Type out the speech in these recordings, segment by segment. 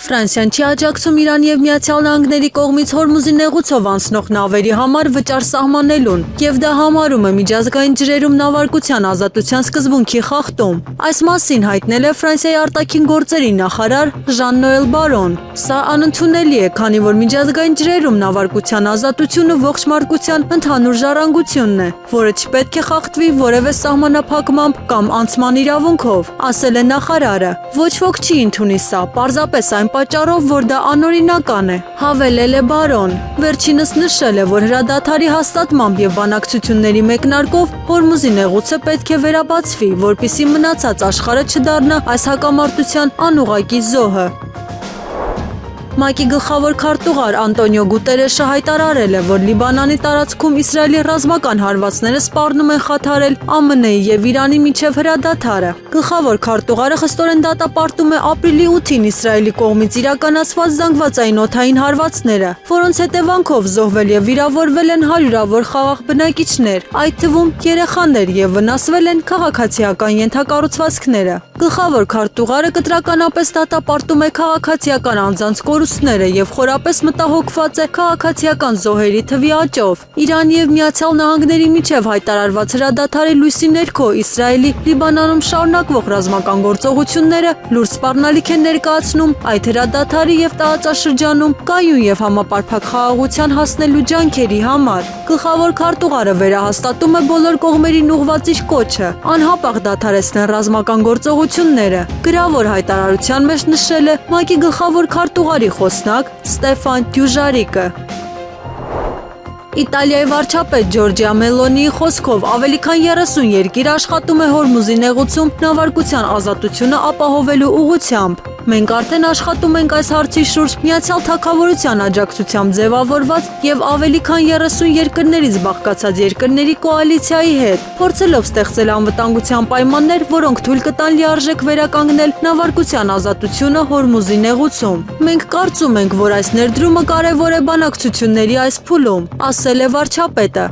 Ֆրանսիան չի աջակցում Իրանի եւ Միացյալ Նահանգների կողմից Հորմուզի նեղուցով անցնող նավերի համար վճար սահմանելուն եւ դա համարում է միջազգային ջրերում նավարկության ազատության սկզբունքի խախտում։ Այս մասին հայտնել է Ֆրանսիայի արտաքին գործերի նախարար Ժան-Նոել Բարոն։ Սա անընդունելի է, քանի որ միջազգային ջրերում նավարկության ազատությունը ողջ մարդկության ընդհանուր ժառանգությունն է, որը չպետք է խախտվի որևէ սահմանափակմամբ կամ անցման իրավունքով, ասել է նախարարը։ Ոչ ոք չի ընդունի սա, պարզապես այն պատճառով, որ դա անօրինական է, հավելել է Բարոն։ Վերջինս նշել է, որ հրադադարի հաստատմամբ եւ բանակցությունների մեկնարկով Հորմուզի նեղուցը պետք է վերաբացվի, որպեսզի մնացած աշխարհը չդառնա այս հակամարտության անուղղակի զոհը։ ՄԱԿ-ի գլխավոր քարտուղար Անտոնիո Գուտերեշը հայտարարել է, որ Լիբանանի տարածքում Իսրայելի ռազմական հարվածները սպառնում են խաթարել ԱՄՆ-ի եւ Իրանի միջև հրադադարը։ Գլխավոր քարտուղարը խստորեն դատապարտում է ապրիլի 8-ին Իսրայելի կողմից իրականացված զանգվածային օդային հարվածները, որոնց հետևանքով զոհվել եւ վիրավորվել են հարյուրավոր խաղաղ բնակիչներ, այդ թվում երեխաներ եւ վնասվել են քաղաքացիական ենթակառուցվածքները։ Գլխավոր քարտուղարը կտրականապես դատապարտում է քաղաքացիական անձանց կորուստները եւ խորապես մտահոգված է քաղաքացիական զոհերի թվի աճով։ Իրանի եւ Միացյալ Նահանգների միջև հայտարարված հրադադարի լույսի ներքո Իսրայելի Լիբանանում շարունակվող ռազմական գործողությունները լուրջ սպառնալիք են ներկայացնում այդ հրադադարի եւ տարածաշրջանում կայուն եւ համապարփակ խաղաղության հասնելու ջանքերի համար։ Գլխավոր քարտուղարը վերահաստատում է բոլոր կողմերին ուղղված իր կոչը անհապաղ դադարեցնել ռազմական գործողությունները։ Գրավոր հայտարարության մեջ նշել է ՄԱԿ-ի գլխավոր քարտուղարի խոսնակ Ստեֆան Դյուժարիկը։ Իտալիայի վարչապետ Ջորջիա Մելոնիի խոսքով ավելի քան 30 երկիր աշխատում է Հորմուզի նեղուցում նավարկության ազատությունը ապահովելու ուղղությամբ։ Մենք արդեն աշխատում ենք այս հարցի շուրջ Միացյալ Թագավորության աջակցությամբ ձևավորված եւ ավելի քան 30 երկրներից բաղկացած երկրների կոալիցիայի հետ, փորձելով ստեղծել անվտանգության պայմաններ, որոնք թույլ կտան լիարժեք վերականգնել նավարկության ազատությունը Հորմուզի նեղուցում։ Մենք կարծում ենք, որ այս ներդրումը կարևոր է բանակցությունների այս փուլում, ասել է վարչապետը։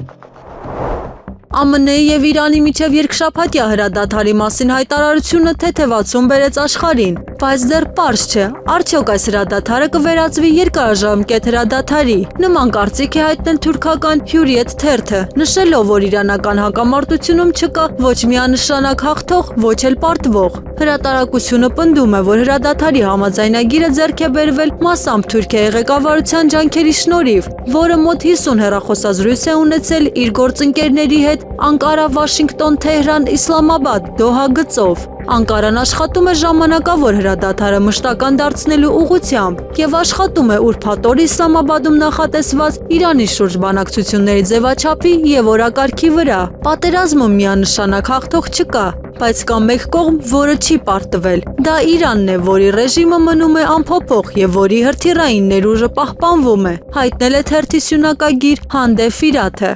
ԱՄՆ-ի եւ Իրանի միջև երկշաբաթյա հրադադարի մասին հայտարարությունը թեթևացում բերեց աշխարհին, բայց դեռ պարզ չէ, արդյոք այս հրադադարը կվերածվի երկարաժամկետ հրադադարի։ Նման կարծիք է հայտնել թուրքական Hürriyet թերթը, նշելով, որ իրանական հակամարտությունում չկա ոչ միանշանակ հաղթող, ոչ էլ պարտվող։ Հրատարակությունը պնդում է, որ հրադադարի համաձայնագիրը ձեռք է բերվել մասամբ Թուրքիայի ղեկավարության ջանքերի շնորհիվ, որը մոտ 50 հեռախոսազրույց է ունեցել իր գործընկերների հետ Անկարա, Վաշինգտոն, Թեհրան, Իսլամաբադ, Դոհա գծով։ Անկարան աշխատում է ժամանակավոր հրադադարը մշտական դարձնելու ուղղությամբ եւ աշխատում է ուրբաթ օր Իսլամաբադում նախատեսված Իրանի շուրջ բանակցությունների ձևաչափի եւ օրակարգի վրա։ Պատերազմում միանշանակ հաղթող չկա, բայց կա մեկ կողմ, որը չի պարտվել։ Դա Իրանն է, որի ռեժիմը մնում է անփոփոխ եւ որի հրթիռային ներուժը պահպանվում է, հայտնել է թերթի սյունակագիր Հանդե Ֆիրաթը։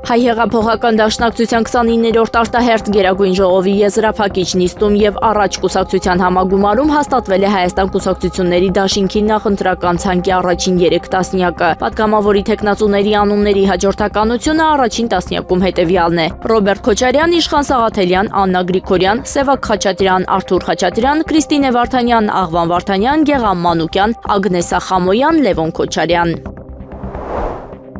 Հայ հեղափոխական դաշնակցության 29-րդ արտահերթ գերագույն ժողովի եզրափակիչ նիստում եւ առաջ կուսակցության համագումարում հաստատվել է Հայաստան կուսակցությունների դաշինքի նախընտրական ցանկի առաջին 3 տասնյակը։ Պատգամավորի թեկնածուների անունների հաջորդականությունը առաջին տասնյակում հետևյալն է. Ռոբերտ Քոչարյան, Իշխան Սաղաթելյան, Աննա Գրիգորյան, Սևակ Խաչատրյան, Արթուր Խաչատրյան, Կրիստինե Վարդանյան, Աղվան Վարդանյան, Գեգամ Մանուկյան, Ագնեսա Խամոյան, Լևոն Քոչարյան։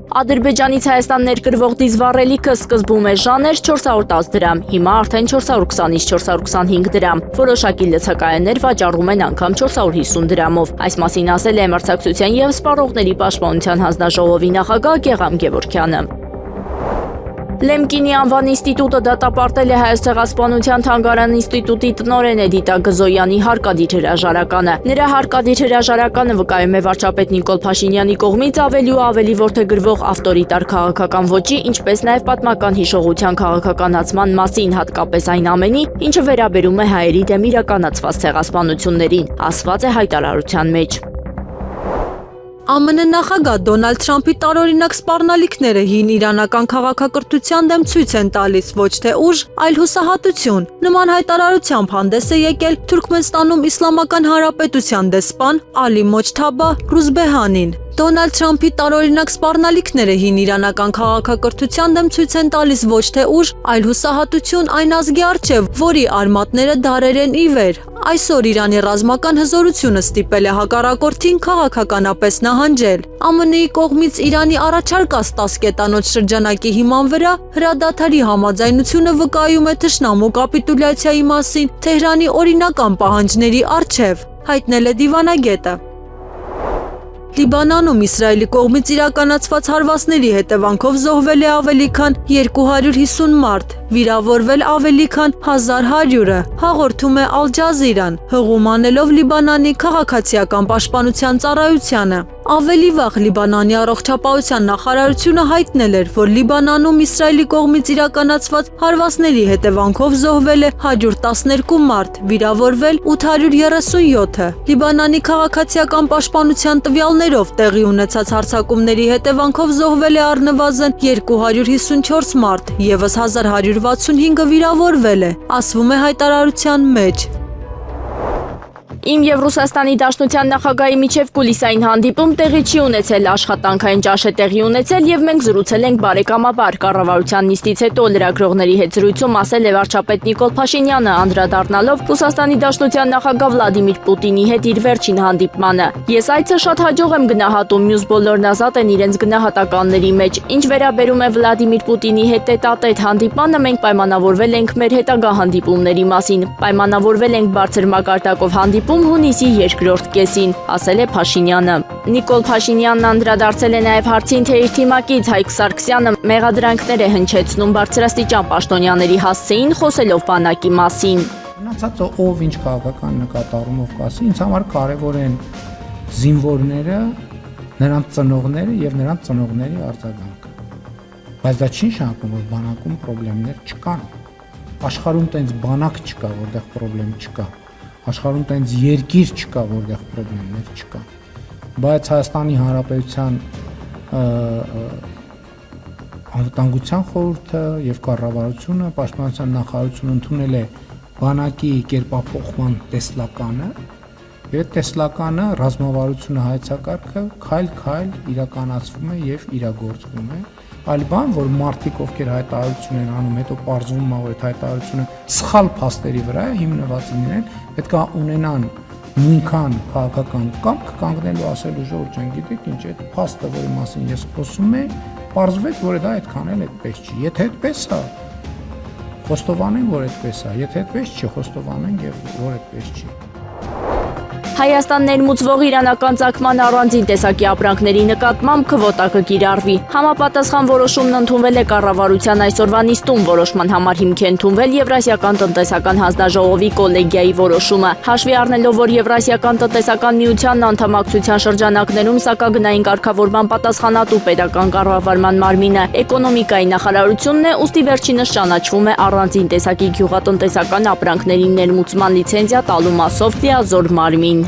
Ադրբեջանից Հայաստան ներկրվող դիզվառելիքը սկզբում է ժաներ 410 դրամ, հիմա արդեն 420-ից 425 դրամ, որոշակի լցակայաններ վաճառում են անգամ 450 դրամով։ Այս մասին ասել է Մրցակցության և սպառողների պաշտպանության հանձնաժողովի նախագահ Գեգամ Գևորգյանը։ Լեմկինի անվան ինստիտուտը դատապարտել է Հայոց ցեղասպանության թանգարան ինստիտուտի տնօրեն Էդիտա Գզոյանի հարկադիր հրաժարականը։ Նրա հարկադիր հրաժարականը վկայում է վարչապետ Նիկոլ Փաշինյանի կողմից ավելի ու ավելի որդեգրվող ավտորիտար քաղաքական ոճի, ինչպես նաև պատմական հիշողության քաղաքականացման մասին, հատկապես այն ամենի, ինչը վերաբերում է հայերի դեմ իրականացված ցեղասպանություններին, ասված է հայտարարության մեջ։ ԱՄՆ նախագահ Դոնալդ Թրամփի տարօրինակ սպառնալիքները հին իրանական քաղաքակրթության դեմ ցույց են տալիս ոչ թե ուժ, այլ հուսահատություն։ Նման հայտարարությամբ հանդես է եկել Թուրքմենստանում Իսլամական Հանրապետության դեսպան Ալի Մոջթաբա Ռուզբեհանին։ Դոնալդ Թրամփի տարօրինակ սպառնալիքները հին իրանական քաղաքակրթության դեմ ցույց են տալիս ոչ թե ուժ, այլ հուսահատություն այն ազգի առջև, որի արմատները դարեր են ի վեր։ Այսօր Իրանի ռազմական հզորությունը ստիպել է հակառակորդին քաղաքականապես նահանջել։ ԱՄՆ-ի կողմից Իրանի առաջարկած 10 կետանոց շրջանակի հիման վրա հրադադարի համաձայնությունը վկայում է թշնամու կապիտուլյացիայի մասին Թեհրանի օրինական պահանջների առջև, հայտնել է դիվանագետը։ Լիբանանում Իսրայելի կողմից իրականացված հարվածների հետևանքով զոհվել է ավելի քան 250 մարդ, վիրավորվել ավելի քան 1100-ը, հաղորդում է Ալ Ջազիրան, հղում անելով Լիբանանի քաղաքացիական պաշտպանության ծառայությանը։ Ավելի վաղ Լիբանանի առողջապահության նախարարությունը հայտնել էր, որ Լիբանանում Իսրայելի կողմից իրականացված հարվածների հետևանքով զոհվել է 112 մարդ, վիրավորվել 837-ը։ Լիբանանի քաղաքացիական պաշտպանության տվյալներով տեղի ունեցած հարձակումների հետևանքով զոհվել է առնվազն 254 մարդ, եւս 1165-ը վիրավորվել է, ասվում է հայտարարության մեջ։ Իմ եւ Ռուսաստանի Դաշնության նախագահի միջև կուլիսային հանդիպում տեղի չի ունեցել, աշխատանքային ճաշ է տեղի ունեցել եւ մենք զրուցել ենք բարեկամաբար։ Կառավարության նիստից հետո լրագրողների հետ զրույցում ասել է վարչապետ Նիկոլ Փաշինյանը, անդրադառնալով Ռուսաստանի Դաշնության նախագահ Վլադիմիր Պուտինի հետ իր վերջին հանդիպմանը։ Ես այցը շատ հաջող եմ գնահատում, մյուս բոլորն ազատ են իրենց գնահատականների մեջ։ Ինչ վերաբերում է Վլադիմիր Պուտինի հետ տետ-ա-տետ հանդիպմանը, մենք պայմանավորվել ենք մեր հետագա հանդիպումների մասին։ Պայմանավորվել ենք բարձր մակարդակով հանդիպում հունիսի երկրորդ կեսին, ասել է Փաշինյանը։ Նիկոլ Փաշինյանն անդրադարձել է նաև հարցին, թե իր թիմակից Հայկ Սարգսյանը մեղադրանքներ է հնչեցնում բարձրաստիճան պաշտոնյաների հասցեին, խոսելով բանակի մասին։ Մնացածը ով ինչ քաղաքական նկատառումով կասի, ինձ համար կարևոր են զինվորները, նրանց ծնողները եւ նրանց ծնողների արձագանքը։ Բայց դա չի նշանակում, որ բանակում խնդիրներ չկան։ Աշխարհում տենց բանակ չկա, որտեղ խնդրեմ չկա։ Աշխարհում տենց երկիր չկա, որտեղ խնդիրներ չկա։ Բայց Հայաստանի Հանրապետության անվտանգության խորհուրդը եւ կառավարությունը, պաշտպանության նախարարությունը ընդունել է բանակի կերպափոխման տեսլականը, եւ այդ տեսլականը ռազմավարությունը հայեցակարգը քայլ-քայլ իրականացվում է եւ իրագործվում է։ Այլ բան, որ մարդիկ, ովքեր հայտարարություն են անում, հետո պարզվում է, որ այդ հայտարարությունը սխալ փաստերի վրա է հիմնված լինեն, պետք է ունենան նույնքան քաղաքական կամք կանգնելու ասելու ժողովուրդ ջան, գիտեք ինչ, այդ փաստը, որի մասին ես խոսում եմ, պարզվեց, որ դա այդքան էլ այդպես չի։ Եթե այդպես է, խոստովանենք, որ այդպես է, եթե այդպես չի, խոստովանենք, որ այդպես չի։ Հայաստան ներմուծվող իրանական ցակման առանձին տեսակի ապրանքների նկատմամբ քվոտա կկիրառվի։ Համապատասխան որոշումն ընդունվել է կառավարության այսօրվա նիստում, որոշման համար հիմք է ընդունվել Եվրասիական տնտեսական հանձնաժողովի կոլեգիայի որոշումը։ Հաշվի առնելով, որ Եվրասիական տնտեսական միությանն անդամակցության շրջանակներում սակագնային կարգավորման պատասխանատու պետական կառավարման մարմինը էկոնոմիկայի նախարարությունն է, ուստի վերջինս ճանաչվում է առանձին տեսակի գյուղատնտեսական ապրանքների ներմուծման լիցենզիա տալու մասով լիազոր մարմին։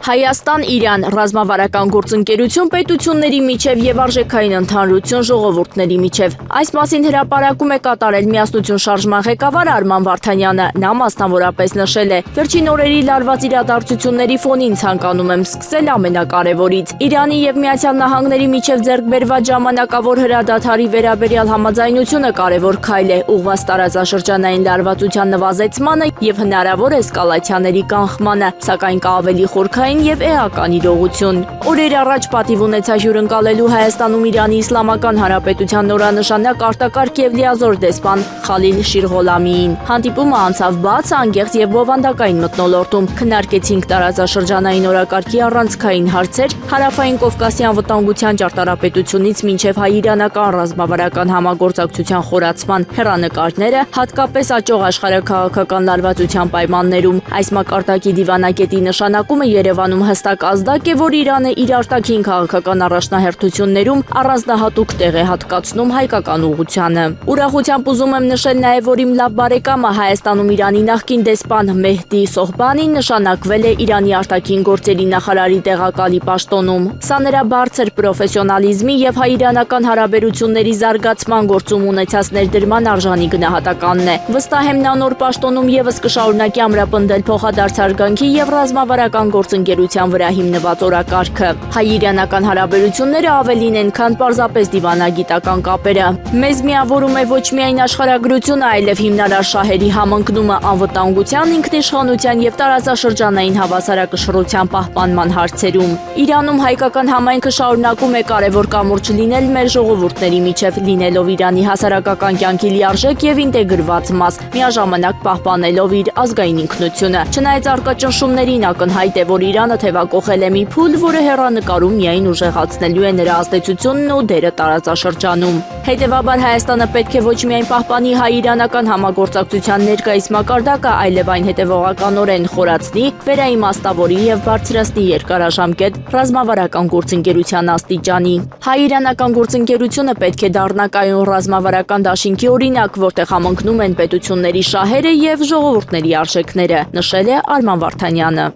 Հայաստան-Իրան ռազմավարական գործընկերություն պետությունների միջև եւ արժեքային ընդհանրություն ժողովուրդների միջև։ Այս մասին հրապարակում է կատարել Միասնություն շարժման ղեկավար Արման Վարդանյանը։ Նա մասնավորապես նշել է. «Վերջին օրերի լարված իրադարձությունների ֆոնին ցանկանում եմ սկսել ամենակարևորից։ Իրանի եւ Միացյալ Նահանգների միջև ձեռք բերված ժամանակավոր հրադադարի վերաբերյալ համաձայնությունը կարևոր քայլ է, ուղղված տարածաշրջանային լարվածության նվազեցմանը եւ հնարավոր էսկալացիաների կանխմանը, սակայն կա ավելի խորքային եւ էական իրողություն։ Օրեր առաջ պատիվ ունեցա հյուրընկալելու Հայաստանում Իրանի Իսլամական Հանրապետության նորանշանակ արտակարգ եւ լիազոր դեսպան Խալիլ Շիրղոլամիին։ Հանդիպումը անցավ բաց, անկեղծ եւ բովանդակային մթնոլորտում։ Քննարկեցինք տարածաշրջանային օրակարգի առանցքային հարցեր, Հարավային Կովկասի անվտանգության ճարտարապետությունից մինչև հայ-իրանական ռազմավարական համագործակցության խորացման հեռանկարները, հատկապես աճող աշխարհաքաղաքական լարվածության պայմաններում։ Այս մակարդակի դիվանագետի նշանակումը Երևանում հստակ ազդակ է, որ Իրանը իր արտաքին քաղաքական առաջնահերթություններում առանձնահատուկ տեղ է հատկացնում հայկական ուղղությանը։ Ուրախությամբ ուզում եմ նշել նաև, որ իմ լավ բարեկամը Հայաստանում Իրանի նախկին դեսպան Մեհդի Սոհբանին նշանակվել է Իրանի արտաքին գործերի նախարարի տեղակալի պաշտոնում։ Սա նրա բարձր պրոֆեսիոնալիզմի եւ հայ-իրանական հարաբերությունների զարգացման գործում ունեցած ներդրման արժանի գնահատականն է։ Վստահ եմ նա նոր պաշտոնում եւս կշարունակի ամրապնդել փոխադարձ հարգանքի եւ ռազմավարական գործընկերության ընկերության վրա հիմնված օրակարգը։ Հայ-իրանական հարաբերությունները ավելին են, քան պարզապես դիվանագիտական կապերը։ Մեզ միավորում է ոչ միայն աշխարհագրությունը, այլև հիմնարար շահերի համընկնումը, անվտանգության, ինքնիշխանության եւ տարածաշրջանային հավասարակշռության պահպանման հարցերում։ Իրանում հայկական համայնքը շարունակում է կարևոր կամուրջ լինել մեր ժողովուրդների միջև, լինելով Իրանի հասարակական կյանքի լիարժեք եւ ինտեգրված մաս, միաժամանակ պահպանելով իր ազգային ինքնությունը։ Չնայած արկա ճնշումներին, ակնհայտ է, որ Իրանը թևակողել է մի փուլ, որը հեռանկարում միայն ուժեղացնելու է նրա ազդեցությունն ու դերը տարածաշրջանում։ Հետևաբար Հայաստանը պետք է ոչ միայն պահպանի հայ-իրանական համագործակցության ներկայիս մակարդակը, այլև այն հետևողականորեն խորացնի, վերաիմաստավորի եւ բարձրացնի երկարաժամկետ ռազմավարական գործընկերության աստիճանի։ Հայ-իրանական գործընկերությունը պետք է դառնա կայուն ռազմավարական դաշինքի օրինակ, որտեղ համընկնում են պետությունների շահերը եւ ժողովուրդների արժեքները, նշել է Արման Վարդանյանը։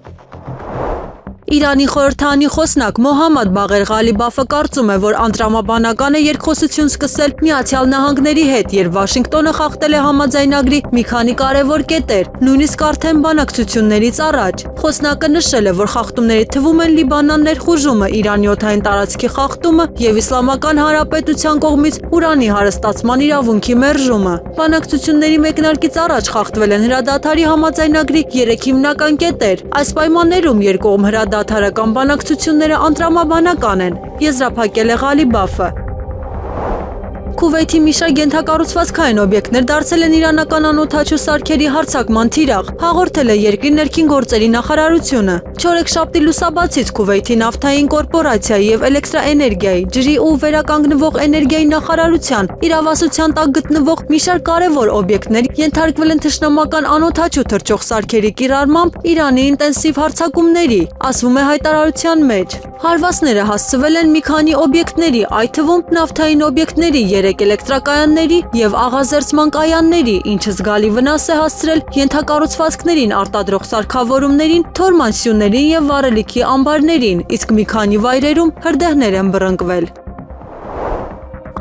Իրանի խորհրդանի խոսնակ Մոհամմադ Բաղեր Ղալիբաֆը կարծում է, որ անտրամաբանական է երկխոսություն սկսել Միացյալ Նահանգների հետ, երբ Վաշինգտոնը խախտել է համաձայնագրի մի քանի կարևոր կետեր, նույնիսկ արդեն բանակցություններից առաջ։ Խոսնակը նշել է, որ խախտումների թվում են Լիբանան ներխուժումը, Իրանի օդային տարածքի խախտումը եւ Իսլամական Հանրապետության կողմից ուրանի հարստացման իրավունքի մերժումը։ Բանակցությունների մեկնարկից առաջ խախտվել են հրադադարի համաձայնագրի 3 հիմնական կետեր։ Այս պայմաններում երկկողմ հրադադարական բանակցությունները անտրամաբանական են, եզրափակել է Ղալիբաֆը։ Քուվեյթի մի շարք ենթակառուցվածքային օբյեկտներ դարձել են իրանական անօդաչու սարքերի հարձակման թիրախ, հաղորդել է երկրի ներքին գործերի նախարարությունը։ Չորեքշաբթի լուսաբացից Քուվեյթի նավթային կորպորացիայի եւ էլեկտրաէներգիայի, ջրի ու վերականգնվող էներգիայի նախարարության իրավասության տակ գտնվող մի շարք կարևոր օբյեկտներ ենթարկվել են թշնամական անօդաչու թռչող սարքերի կիրառմամբ Իրանի ինտենսիվ հարձակումների, ասվում է հայտարարության մեջ։ Հարվածները հասցվել են մի քանի օբյեկտների, այդ թվում նավթային օբյեկտների 3 էլեկտրակայանների եւ աղազերծման կայանների, ինչը զգալի վնաս է հասցրել ենթակառուցվածքներին արտադրող սարքավորումներին, թորմանսյուններին եւ վառելիքի ամբարներին, իսկ մի քանի վայրերում հրդեհներ են բռնկվել։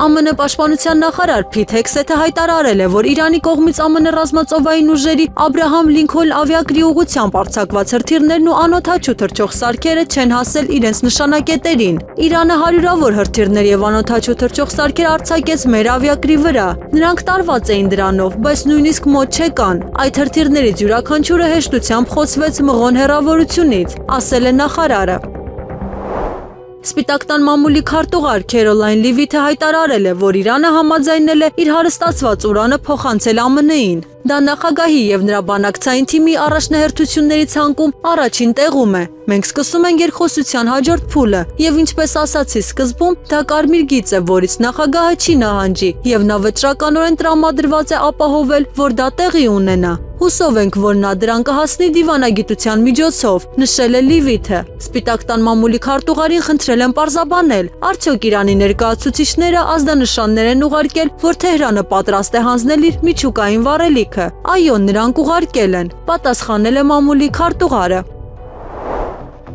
ԱՄՆ պաշտպանության նախարար Փիթ Հեքսեթը հայտարարել է, որ Իրանի կողմից ԱՄՆ ռազմածովային ուժերի Աբրահամ Լինքոլն ավիակրի ուղղությամբ արձակված հրթիռներն ու անօդաչու թռչող սարքերը չեն հասել իրենց նշանակետերին։ Իրանը հարյուրավոր հրթիռներ եւ անօդաչու թռչող սարքեր արձակեց մեր ավիակրի վրա։ Նրանք տարված էին դրանով, բայց նույնիսկ մոտ չեկան։ Այդ հրթիռներից յուրաքանչյուրը հեշտությամբ խոցվեց մղոն հեռավորությունից, ասել է նախարարը։ Սպիտակ տան մամուլի քարտուղար Քերոլայն Լիվիթը հայտարարել է, որ Իրանը համաձայնել է իր հարստացված ուրանը փոխանցել ԱՄՆ-ին։ Դա նախագահի եւ նրա բանակցային թիմի առաջնահերթությունների ցանկում առաջին տեղում է։ Մենք սկսում ենք երկխոսության հաջորդ փուլը եւ ինչպես ասացի սկզբում, դա կարմիր գիծ է, որից նախագահը չի նահանջի եւ նա վճռականորեն տրամադրված է ապահովել, որ դա տեղի ունենա։ Հուսով ենք, որ նա դրան կհասնի դիվանագիտության միջոցով, նշել է Լիվիթը։ Սպիտակ տան մամուլի քարտուղարին խնդրել են պարզաբանել, արդյոք Իրանի ներկայացուցիչները ազդանշաններ են ուղարկել, որ Թեհրանը պատրաստ է հանձնել իր միջուկային վառելիքը։ Այո, նրանք ուղարկել են, պատասխանել է մամուլի քարտուղարը։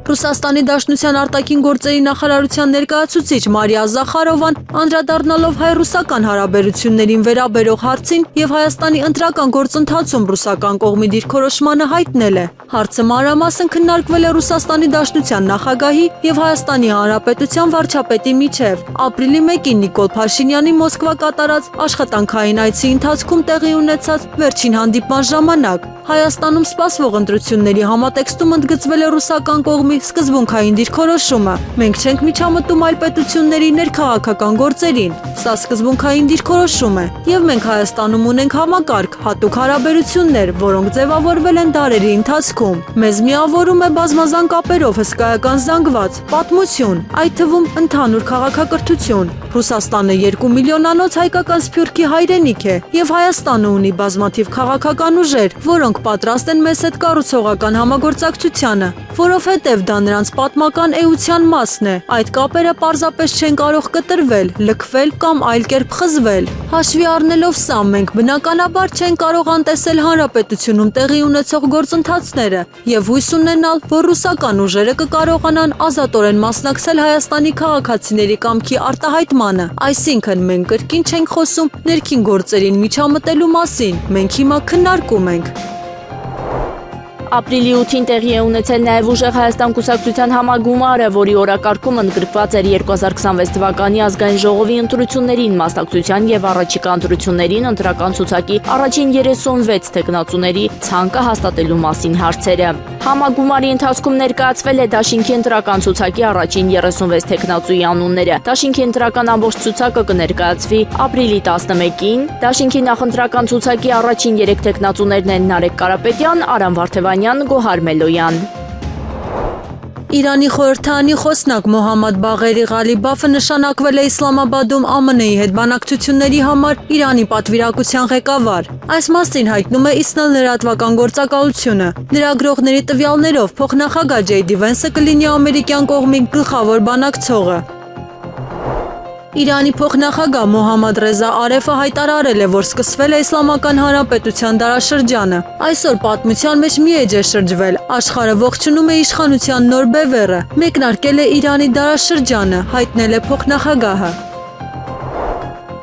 Ռուսաստանի Դաշնության արտաքին գործերի նախարարության ներկայացուցիչ Մարիա Զախարովան անդրադառնալով հայ-ռուսական հարաբերություններին վերաբերող հարցին եւ Հայաստանի ընտրական գործընթացում ռուսական կողմի դիրքորոշմանը հայտնել է. Հարցը մանրամասն քննարկվել է Ռուսաստանի Դաշնության նախագահի եւ Հայաստանի Հանրապետության վարչապետի միջև։ Ապրիլի 1-ին Նիկոլ Փաշինյանի Մոսկվա կատարած աշխատանքային այցի ընթացքում տեղի ունեցած վերջին հանդիպման ժամանակ Հայաստանում սպասվող ընտրությունների համատեքստում ընդգծվել է ռուսական կողմի սկզբունքային դիրքորոշումը։ Մենք չենք միջամտում այլ պետությունների ներքաղաքական գործերին։ Սա սկզբունքային դիրքորոշում է, եւ մենք Հայաստանում ունենք համակարգ, հատուկ հարաբերություններ, որոնք ձևավորվել են դարերի ընթացքում։ Մեզ միավորում է բազմազան կապերով հսկայական զանգված պատմություն, այդ թվում ընդհանուր քաղաքակրթություն։ Ռուսաստանը 2 միլիոնանոց հայկական սփյուռքի հայրենիք է, եւ Հայաստանը ունի բազմաթիվ քաղաքական ուժեր, որոնք պատրաստ են մեզ հետ կառուցողական համագործակցությանը, որովհետև դա նրանց պատմական էության մասն է։ Այդ կապերը պարզապես չեն կարող կտրվել, լքվել կամ այլ կերպ խզվել։ Հաշվի առնելով սա, մենք բնականաբար չենք կարող անտեսել հանրապետությունում տեղի ունեցող գործընթացները եւ հույս ունենալ, որ ռուսական ուժերը կկարողանան ազատորեն մասնակցել Հայաստանի քաղաքացիների կամքի արտահայտմանը։ Այսինքն մենք կրկին չենք խոսում ներքին գործերին միջամտելու մասին, մենք հիմա քննարկում ենք։ Ապրիլի 8-ին տեղի է ունեցել նաև ուժեղ Հայաստան կուսակցության համագումարը, որի օրակարգում ընդգրկված էր 2026 թվականի ազգային ժողովի ընտրություններին մասնակցության եւ առաջիկա ընտրություններին ընտրական ցուցակի առաջին 36 տեխնացուների ցանկը հաստատելու մասին հարցերը։ Համագումարի ընթացքում ներկայացվել է Դաշինքի ընտրական ցուցակի առաջին 36 տեխնացուի անունները։ Դաշինքի ընտրական ամբողջ ցուցակը կներկայացվի ապրիլի 11-ին։ Դաշինքի նախընտրական ցուցակի առաջին 3 տեխնացուներն են Նարեկ Կարապետյան, Արամ Վարդևանյան, Գոհար Մելոյան։ Իրանի խորհրդարանի խոսնակ Մոհամմադ Բաղերի Ղալիբաֆը նշանակվել է Իսլամաբադում ԱՄՆ-ի հետ բանակցությունների համար Իրանի պատվիրակության ղեկավար։ Այս մասին հայտնում է Իսնալ լրատվական գործակալությունը։ Լրագրողների տվյալներով փոխնախագահ Ջեյդի Վենսը կլինի ամերիկյան կողմի գլխավոր բանակցողը։ Իրանի փոխնախագահ Մոհամմադ Ռեզա Արեֆը հայտարարել է, որ սկսվել է Իսլամական Հանրապետության դարաշրջանը։ Այսօր պատմության մեջ մի էջ է շրջվել։ Աշխարհը ողջունում է իշխանության նոր բևեռը։ Մեկնարկել է Իրանի դարաշրջանը, հայտնել է փոխնախագահը։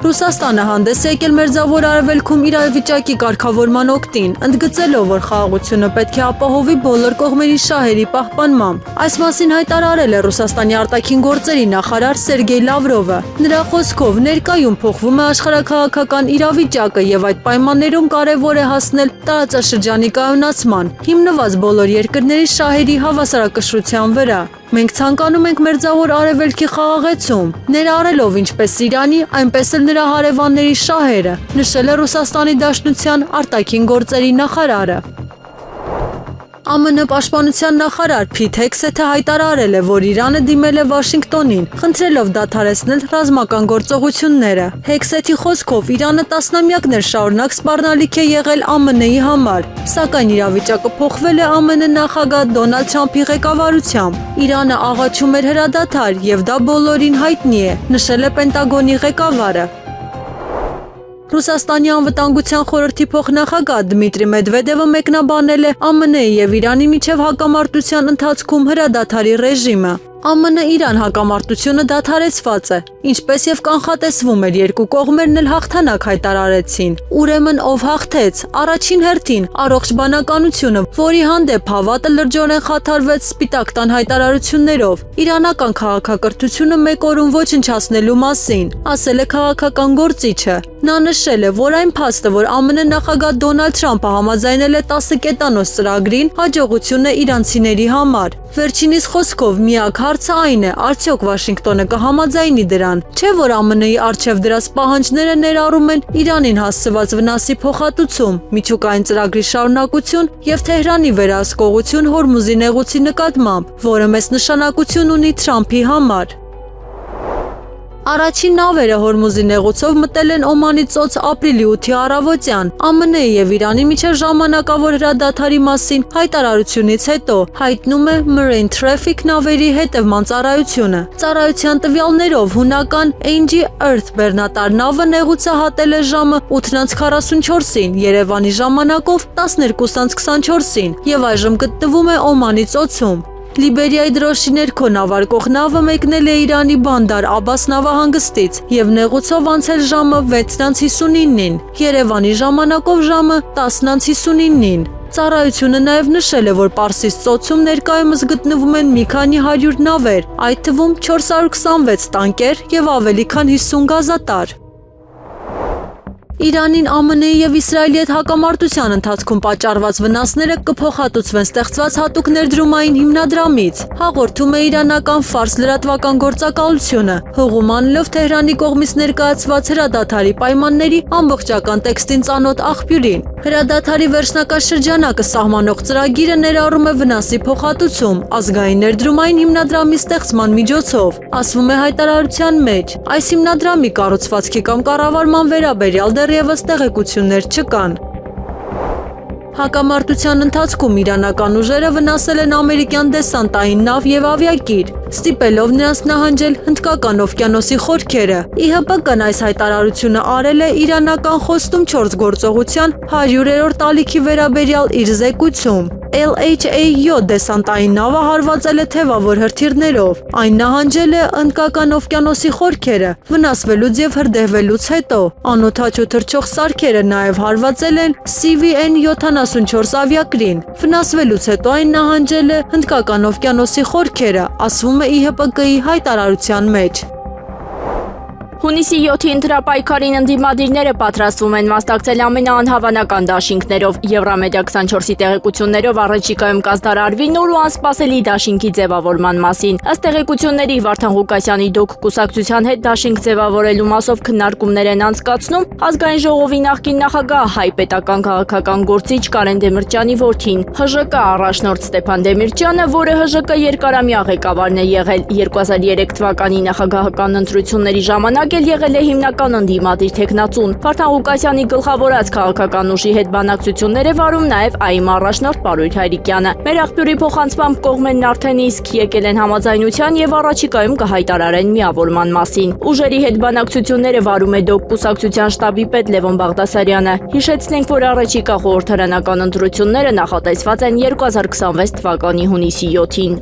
Ռուսաստանը հանդես է եկել Մերձավոր Արևելքում իրավիճակի կարգավորման օգտին, ընդգծելով, որ խաղաղությունը պետք է ապահովի բոլոր կողմերի շահերի պահպանմամբ։ Այս մասին հայտարարել է Ռուսաստանի արտաքին գործերի նախարար Սերգեյ Լավրովը։ Նրա խոսքով ներկայում փոխվում է աշխարհաքաղաքական իրավիճակը եւ այդ պայմաններում կարեւոր է հասնել տարածաշրջանի կայունացման, հիմնված բոլոր երկրների շահերի հավասարակշռության վրա։ Մենք ցանկանում ենք Մերձավոր Արևելքի խաղաղեցում, ներառելով ինչպես Իրանի, այնպես էլ նրա հարևանների շահերը, նշել է Ռուսաստանի Դաշնության արտաքին գործերի նախարարը։ ԱՄՆ պաշտպանության նախարար Փիթ Հեքսեթը հայտարարել է, որ Իրանը դիմել է Վաշինգտոնին, խնդրելով դադարեցնել ռազմական գործողությունները։ Հեքսեթի խոսքով Իրանը տասնամյակներ շարունակ սպառնալիք է եղել ԱՄՆ-ի համար, սակայն իրավիճակը փոխվել է ԱՄՆ նախագահ Դոնալդ Թրամփի ղեկավարությամբ։ Իրանը աղաչում էր հրադադար եւ դա բոլորին հայտնի է, նշել է Պենտագոնի ղեկավարը։ Ռուսաստանի անվտանգության խորհրդի փոխնախագահ Դմիտրի Մեդվեդևը մեկնաբանել է ԱՄՆ-ի եւ Իրանի միջև հակամարտության ընթացքում հրադադարի ռեժիմը։ ԱՄՆ-Իրան հակամարտությունը դադարեցված է, ինչպես եւ կանխատեսվում էր, երկու կողմերն էլ հաղթանակ հայտարարեցին։ Ուրեմն ով հաղթեց, առաջին հերթին առողջ բանականությունը, որի հանդեպ հավատը լրջորեն խաթարվեց Սպիտակ տան հայտարարություններով, իրանական քաղաքակրթությունը մեկ օրում ոչնչացնելու մասին, ասել է քաղաքական գործիչը։ Նա նշել է, որ այն փաստը, որ ԱՄՆ նախագահ Դոնալդ Թրամփը համաձայնել է 10 կետանոց ծրագրին, հաջողություն է իրանցիների համար։ Վերջինիս խոսքով միակ հարցը այն է, արդյոք Վաշինգտոնը կհամաձայնի դրան, չէ՞ որ ԱՄՆ-ի արչև դրած պահանջները ներառում են Իրանին հասցված վնասի փոխհատուցում, միջուկային ծրագրի շարունակություն եւ Թեհրանի վերահսկողություն Հորմուզի նեղուցի նկատմամբ, որը մեծ նշանակություն ունի Թրամփի համար։ Առաջին նավերը Հորմուզի նեղուցով մտել են Օմանի ծոց ապրիլի 8-ի առավոտյան, ԱՄՆ-ի եւ Իրանի միջև ժամանակավոր հրադադարի մասին հայտարարությունից հետո, հայտնում է Marine Traffic նավերի հետևման ծառայությունը։ Ծառայության տվյալներով հունական Angie Earth բեռնատար նավը նեղուցահատել է ժամը 8:44-ին, Երևանի ժամանակով 12:24-ին եւ այժմ գտնվում է Օմանի ծոցում։ Լիբերիայի դրոշի ներքո նավարկող նավը մեկնել է Իրանի Բանդար Աբաս նավահանգստից եւ նեղուցով անցել ժամը 6:59-ին, Երևանի ժամանակով ժամը 10:59-ին։ Ծառայությունը նաև նշել է, որ Պարսից ծոցում ներկայումս գտնվում են մի քանի 100 նավեր, այդ թվում 426 տանկեր եւ ավելի քան 50 գազատար։ Իրանին ԱՄՆ-ի եւ Իսրայելի հետ հակամարտության ընթացքում պատճառված վնասները կփոխհատուցվեն ստեղծված հատուկ ներդրումային հիմնադրամից, հաղորդում է իրանական Ֆարս լրատվական գործակալությունը, հողումանելով Թեհրանի կողմից ներկայացված հրադադարի պայմանների ամբողջական տեքստին ծանոթ աղբյուրին։ Հրադադարի վերջնական շրջանակը սահմանող ծրագիրը ներառում է վնասի փոխհատուցում ազգային ներդրումային հիմնադրամի ստեղծման միջոցով, ասվում է հայտարարության մեջ։ Այս հիմնադրամի կառուցվածքի կամ կառավարման վերաբերյալ դեռևս տեղեկություններ չկան։ Հակամարտության ընթացքում իրանական ուժերը վնասել են ամերիկյան դեսանտային նավ եւ ավիակիր։ ստիպելով նրանց նահանջել Հնդկական օվկիանոսի խորքերը։ ԻՀՊԿ-ն այս հայտարարությունը արել է իրանական խոստում 4 գործողության 100-րդ ալիքի վերաբերյալ իր զեկույցում։ LHA-7 դեսանտային նավը հարվածել է թևավոր հրթիռներով։ Այն նահանջել է Հնդկական օվկիանոսի խորքերը, վնասվելուց եւ հրդեհվելուց հետո։ Անօդաչու թռչող սարքերը նաեւ հարվածել են CVN-74 ավիակրին։ Վնասվելուց հետո այն նահանջել է Հնդկական օվկիանոսի խորքերը, ասվում է ԻՀՊԿ-ի հայտարարության մեջ։ Հունիսի 7-ի ընտրապայքարին ընդդիմադիրները պատրաստվում են մասնակցել ամենաանհավանական դաշինքներով։ Եվրամեդիա 24-ի տեղեկություններով առաջիկայում կազդարարվի նոր ու անսպասելի դաշինքի ձևավորման մասին։ Ըստ տեղեկությունների Վարդան Ղուկասյանի ԴՕԿ կուսակցության հետ դաշինք ձևավորելու մասով քննարկումներ են անցկացնում ազգային ժողովի նախկին նախագահ հայ պետական քաղաքական գործիչ Կարեն Դեմիրճյանի որդին։ ՀԺԿ առաջնորդ Ստեփան Դեմիրճյանը, որը ՀԺԿ երկարամյա ղեկավարն է եղել, 2003 թվականի նախագահական ընտրությունների ժամանակ եղել է հիմնական ընդդիմադիր թեկնածուն։ Վարդան Ղուկասյանի գլխավորած քաղաքական ուժի հետ բանակցություններ է վարում նաև ԱԻՄ առաջնորդ Պարույր Հայրիկյանը։ Մեր աղբյուրի փոխանցմամբ կողմերն արդեն իսկ եկել են համաձայնության եւ առաջիկայում կհայտարարեն միավորման մասին։ Ուժերի հետ բանակցությունները վարում է ԴՕԿ կուսակցության շտաբի պետ Լևոն Բաղդասարյանը։ Հիշեցնենք, որ առաջիկա խորհրդարանական ընտրությունները նախատեսված են 2026 թվականի հունիսի 7-ին։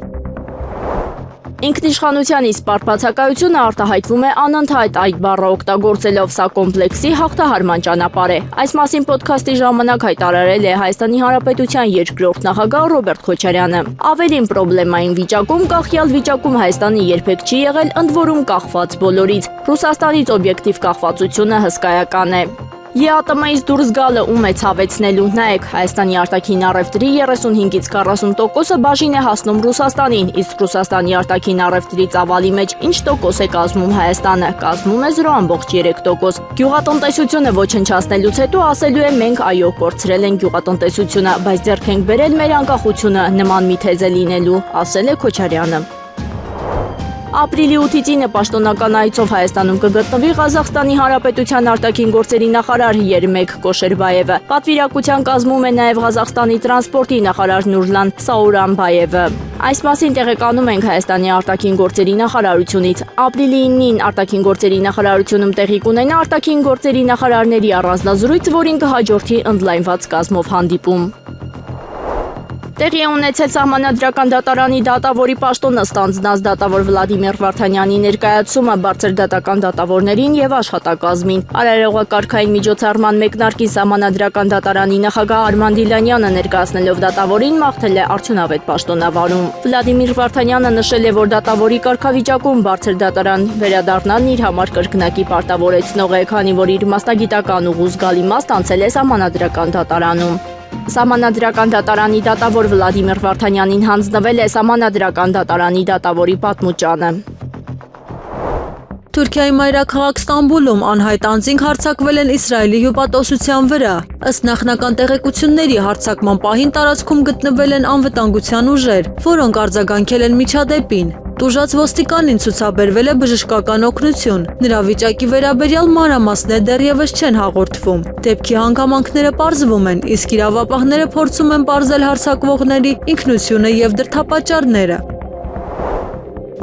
Ինքնիշխանության իսպառ բացակայությունը արտահայտվում է անընդհատ այդ բառը օգտագործելով, սա կոմպլեքսի հաղթահարման ճանապարհ է։ Այս մասին ոդքասթի ժամանակ հայտարարել է Հայաստանի Հանրապետության երկրորդ նախագահ Ռոբերտ Քոչարյանը։ Ավելին պրոբլեմային վիճակում, կախյալ վիճակում Հայաստանը երբեք չի եղել, ընդ որում կախված բոլորից։ Ռուսաստանից օբյեկտիվ կախվածությունը հսկայական է։ ԵԱՏՄ-ից դուրս գալը ում է ցավեցնելու։ Նայեք, Հայաստանի արտաքին առևտրի 35-ից 40%-ը բաժին է հասնում Ռուսաստանին, իսկ Ռուսաստանի արտաքին առևտրի ծավալի մեջ ինչ տոկոս է կազմում Հայաստանը, կազմում է 0.3%։ Գյուղատնտեսությունը ոչնչացնելուց հետո ասելու է մենք այո կորցրել ենք գյուղատնտեսությունը, բայց ձեռք ենք բերել մեր անկախությունը, նման մի թեզ է լինելու, ասել է Քոչարյանը։ Ապրիլի 8-ից 9 պաշտոնական այցով Հայաստանում կգտնվի Ղազախստանի Հանրապետության արտաքին գործերի նախարար Երմեք Կոշերբայևը։ Պատվիրակության կազմում է նաև Ղազախստանի տրանսպորտի նախարար Նուրլան Սաուրանբայևը։ Այս մասին տեղեկանում ենք Հայաստանի արտաքին գործերի նախարարությունից։ Ապրիլի 9-ին արտաքին գործերի նախարարությունում տեղի կունենա արտաքին գործերի նախարարների առանձնազրույց, որին կհաջորդի ընդլայնված կազմով հանդիպում։ Տեղի է ունեցել Սահմանադրական դատարանի դատավորի պաշտոնը ստանձնած դատավոր Վլադիմիր Վարդանյանի ներկայացումը բարձր դատական դատավորներին եւ աշխատակազմին։ Արարողակարգային միջոցառման մեկնարկին Սահմանադրական դատարանի նախագահ Արման Դիլանյանը ներկայացնելով դատավորին մաղթել է արդյունավետ պաշտոնավարում։ Վլադիմիր Վարդանյանը նշել է, որ դատավորի կարգավիճակում բարձր դատարան վերադառնալն իր համար կրկնակի պարտավորեցնող է, քանի որ իր մասնագիտական ուղու զգալի մաս անցել է Սահմանադրական դատարանում։ Սահմանադրական դատարանի դատավոր Վլադիմիր Վարդանյանին հանձնվել է Սահմանադրական դատարանի դատավորի պատմուճանը։ Թուրքիայի մայրաքաղաք Ստամբուլում անհայտ անձինք հարձակվել են Իսրայելի հյուպատոսության վրա։ Ըստ նախնական տեղեկությունների հարձակման պահին տարածքում գտնվել են անվտանգության ուժեր, որոնք արձագանքել են միջադեպին։ Տուժած ոստիկանին ցուցաբերվել է բժշկական օգնություն։ Նրա վիճակի վերաբերյալ մանրամասներ դեռևս չեն հաղորդվում։ Դեպքի հանգամանքները պարզվում են, իսկ իրավապահները փորձում են պարզել հարձակվողների ինքնությունը եւ դրդապատճառները։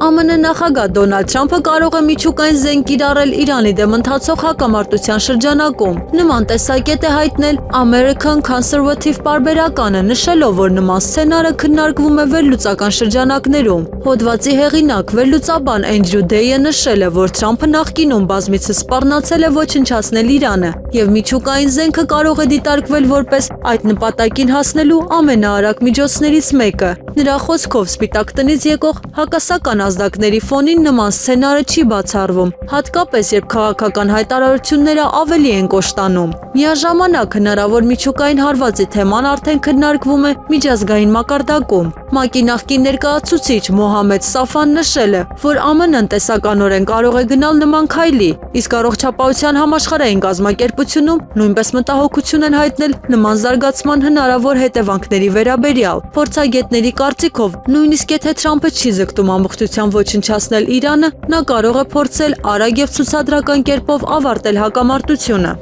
ԱՄՆ նախագահ Դոնալդ Թրամփը կարող է միջուկային զենք կիրառել Իրանի դեմ ընթացող հակամարտության շրջանակում։ Նման տեսակետ է հայտնել American Conservative պարբերականը, նշելով, որ նման սցենարը քննարկվում է վերլուծական շրջանակներում։ Հոդվածի հեղինակ վերլուծաբան Էնդրյու Դեյը նշել է, որ Թրամփը նախկինում բազմիցս սպառնացել է ոչնչացնել Իրանը, եւ միջուկային զենքը կարող է դիտարկվել որպես այդ նպատակին հասնելու ամենաարագ միջոցներից մեկը։ Նրա խոսքով Սպիտակ տնից եկող հակասական ազդակների ֆոնին նման սցենարը չի բացառվում, հատկապես երբ քաղաքական հայտարարությունները ավելի են կոշտանում։ Միաժամանակ հնարավոր միջուկային հարվածի թեման արդեն քննարկվում է միջազգային մակարդակում։ ՄԱԿ-ի նախկին ներկայացուցիչ Մոհամեդ Սաֆան նշել է, որ ԱՄՆ-ն տեսականորեն կարող է գնալ նման քայլի, իսկ Առողջապահության համաշխարհային կազմակերպությունում նույնպես մտահոգություն են հայտնել նման զարգացման հնարավոր հետևանքների վերաբերյալ։ Փորձագետների կարծիքով, նույնիսկ եթե Թրամփը չի ձգտում ամբողջությամբ ոչնչացնել Իրանը, նա կարող է փորձել արագ եւ ցուցադրական կերպով ավարտել հակամարտությունը։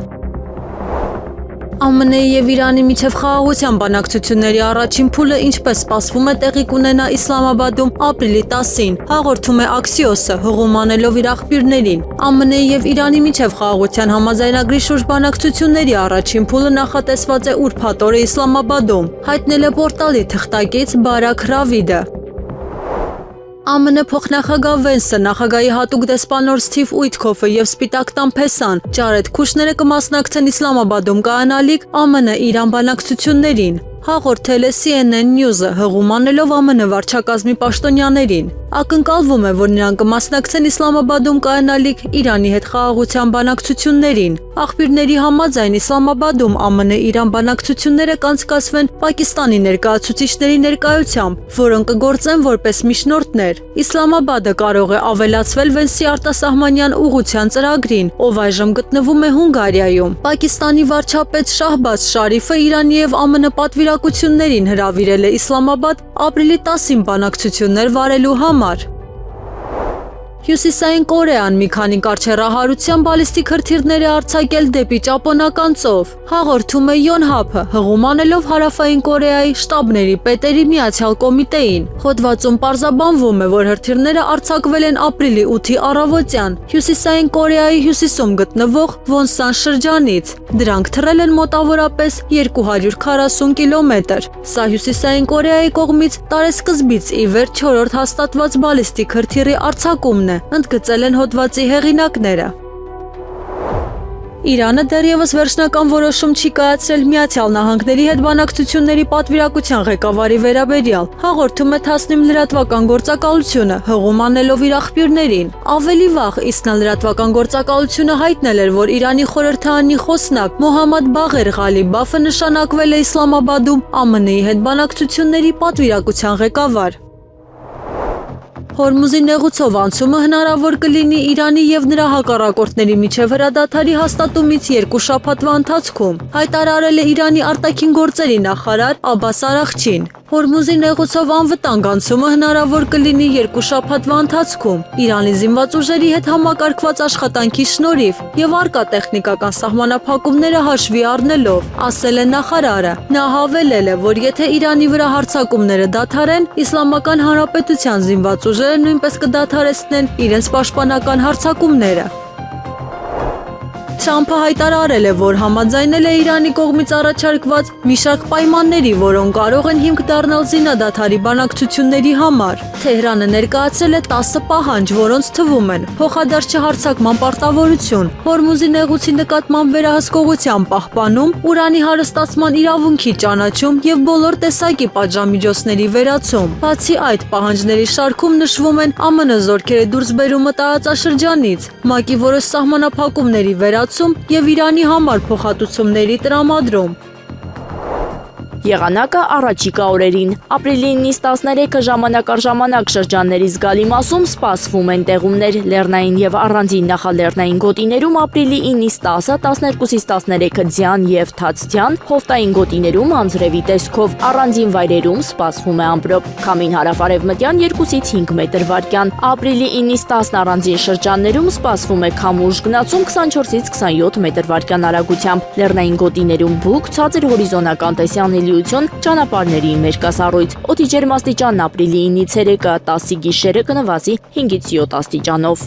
ԱՄՆ-ի եւ Իրանի միջև խաղաղության բանակցությունների առաջին փուլը ինչպես սպասվում է տեղի կունենա Իսլամաբադում ապրիլի 10-ին, հաղորդում է Axios-ը, հղում անելով իր աղբյուրներին։ ԱՄՆ-ի եւ Իրանի միջև խաղաղության համաձայնագրի շուրջ բանակցությունների առաջին փուլը նախատեսված է ուրբաթ օրը Իսլամաբադում, հայտնել է պորտալի թղթակից Բարաք Ռավիդը։ ԱՄՆ փոխնախագահ Վենսը, նախագահի հատուկ դեսպանոր Սթիվ Ուիթքոֆը եւ Սպիտակ տան փեսան Ջարեդ Քուշները կմասնակցեն Իսլամաբադում կայանալիք ԱՄՆ-Իրան բանակցություններին, հաղորդել է CNN News-ը, հղում անելով ԱՄՆ վարչակազմի պաշտոնյաներին։ Ակնկալվում է, որ նրանք կմասնակցեն Իսլամաբադում կայանալիք Իրանի հետ խաղաղության բանակցություններին։ Աղբյուրների համաձայն Իսլամաբադում ԱՄՆ-Իրան բանակցությունները կանցկացվեն Պակիստանի ներկայացուցիչների ներկայությամբ, որոնք կգործեն որպես միջնորդներ։ Իսլամաբադը կարող է ավելացվել Վենսի արտասահմանյան ուղղության ծրագրին, ով այժմ գտնվում է Հունգարիայում։ Պակիստանի վարչապետ Շահբազ Շարիֆը Իրանի եւ ԱՄՆ պատվիրակություններին հրավիրել է Իսլամաբադ ապրիլի 10-ին բանակցություններ վարելու համար։ Հյուսիսային Կորեան մի քանի կարճեռահարության բալիստիկ հրթիռներ է արձակել դեպի Ճապոնական ծով, հաղորդում է Yonhap-ը, հղում անելով Հարավային Կորեայի շտաբների պետերի միացյալ կոմիտեին։ Հոդվածում պարզաբանվում է, որ հրթիռները արձակվել են ապրիլի 8-ի առավոտյան Հյուսիսային Կորեայի հյուսիսում գտնվող Վոնսան շրջանից։ Դրանք թռել են մոտավորապես 240 կիլոմետր։ Սա Հյուսիսային Կորեայի կողմից տարեսկզբից ի վեր 4-րդ հաստատված բալիստիկ հրթիռի արձակումն է, ընդգծել են հոդվածի հեղինակները։ Իրանը դեռևս վերջնական որոշում չի կայացրել Միացյալ Նահանգների հետ բանակցությունների պատվիրակության ղեկավարի վերաբերյալ, հաղորդում է Tasnim լրատվական գործակալությունը, հղում անելով իր աղբյուրներին։ Ավելի վաղ Իսնա լրատվական գործակալությունը հայտնել էր, որ Իրանի խորհրդարանի խոսնակ Մոհամմադ Բաղեր Ղալիբաֆը նշանակվել է Իսլամաբադում ԱՄՆ-ի հետ բանակցությունների պատվիրակության ղեկավար։ Հորմուզի նեղուցով անցումը հնարավոր կլինի Իրանի եւ նրա հակառակորդների միջև հրադադարի հաստատումից 2 շաբաթվա ընթացքում, հայտարարել է Իրանի արտաքին գործերի նախարար Աբբաս Արաղչին։ Հորմուզի նեղուցով անվտանգ անցումը հնարավոր կլինի 2 շաբաթվա ընթացքում, Իրանի զինված ուժերի հետ համակարգված աշխատանքի շնորհիվ եւ արկա տեխնիկական սահմանափակումները հաշվի առնելով, ասել է նախարարը։ Նա հավելել է, որ եթե Իրանի վրա հարձակումները դադարեն, Իսլամական Հանրապետության զինված ուժերը նույնպես կդադարեցնեն իրենց պաշտպանական հարձակումները։ Թրամփը հայտարարել է, որ համաձայնել է Իրանի կողմից առաջարկված մի շարք պայմանների, որոնք կարող են հիմք դառնալ զինադադարի բանակցությունների համար։ Թեհրանը ներկայացրել է 10 պահանջ, որոնց թվում են փոխադարձ չհարձակման պարտավորություն, Հորմուզի նեղուցի նկատմամբ վերահսկողության պահպանում, ուրանի հարստացման իրավունքի ճանաչում եւ բոլոր տեսակի պատժամիջոցների վերացում։ Բացի այդ, պահանջների շարքում նշվում են ԱՄՆ զորքերի դուրսբերումը տարածաշրջանից, ՄԱԿ-ի որոշ սահմանափակումների վերացում եւ Իրանի համար փոխհատուցումների տրամադրում։ Եղանակը առաջիկա օրերին։ Ապրիլի 9-ից 13-ը ժամանակ առ ժամանակ շրջանների զգալի մասում սպասվում են տեղումներ լեռնային եւ առանձին նախալեռնային գոտիներում ապրիլի 9-ից 10-ը, 12-ից 13-ը ձյան եւ թացձյան, հովտային գոտիներում անձրևի տեսքով, առանձին վայրերում սպասվում է ամպրոպ, քամին հարավ-արևմտյան 2-ից 5 մետր վարկյան։ Ապրիլի 9-ից 10-ն առանձին շրջաններում սպասվում է քամուշ գնացում 24-ից 27 մետր վարկյան արագությամբ, լեռնային գոտիներում բուք, ցածր հորիզոնական տեսյալ ճանապարհների մերկասառույց, օդի ջերմաստիճանն ապրիլի 9-ից 3-ը 10-ի գիշերը կնվազի 5-ից 7 աստիճանով։